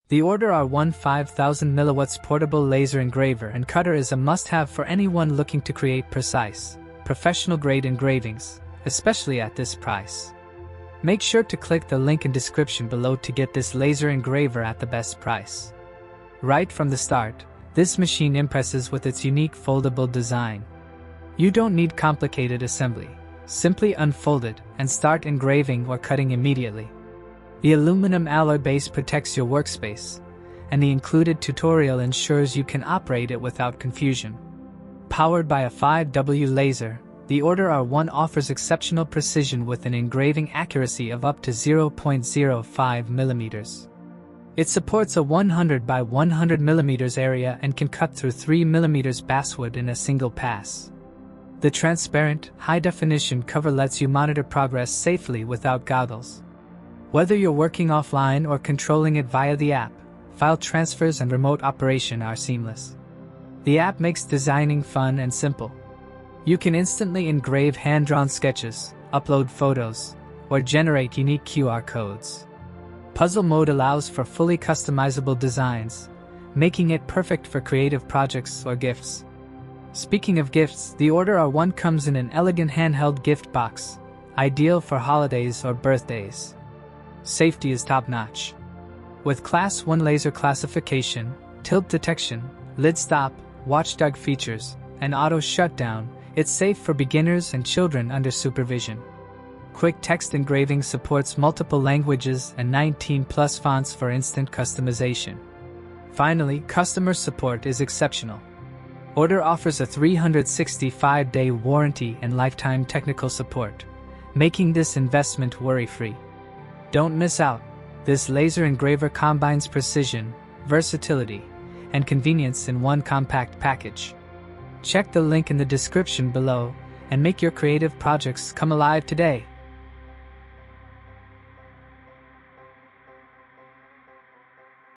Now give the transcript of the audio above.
The Ortur R1 5000 mW portable laser engraver and cutter is a must-have for anyone looking to create precise, professional-grade engravings, especially at this price. Make sure to click the link in description below to get this laser engraver at the best price. Right from the start, this machine impresses with its unique foldable design. You don't need complicated assembly. Simply unfold it and start engraving or cutting immediately. The aluminum alloy base protects your workspace, and the included tutorial ensures you can operate it without confusion. Powered by a 5W laser, the Ortur R1 offers exceptional precision with an engraving accuracy of up to 0.05 mm. It supports a 100 by 100 mm area and can cut through 3 mm basswood in a single pass. The transparent, high-definition cover lets you monitor progress safely without goggles. Whether you're working offline or controlling it via the app, file transfers and remote operation are seamless. The app makes designing fun and simple. You can instantly engrave hand-drawn sketches, upload photos, or generate unique QR codes. Puzzle mode allows for fully customizable designs, making it perfect for creative projects or gifts. Speaking of gifts, the Ortur R1 comes in an elegant handheld gift box, ideal for holidays or birthdays. Safety is top-notch. With Class 1 laser classification, tilt detection, lid stop, watchdog features, and auto shutdown, it's safe for beginners and children under supervision. Quick text engraving supports multiple languages and 19+ fonts for instant customization. Finally, customer support is exceptional. Ortur offers a 365-day warranty and lifetime technical support, making this investment worry-free. Don't miss out. This laser engraver combines precision, versatility, and convenience in one compact package. Check the link in the description below and make your creative projects come alive today.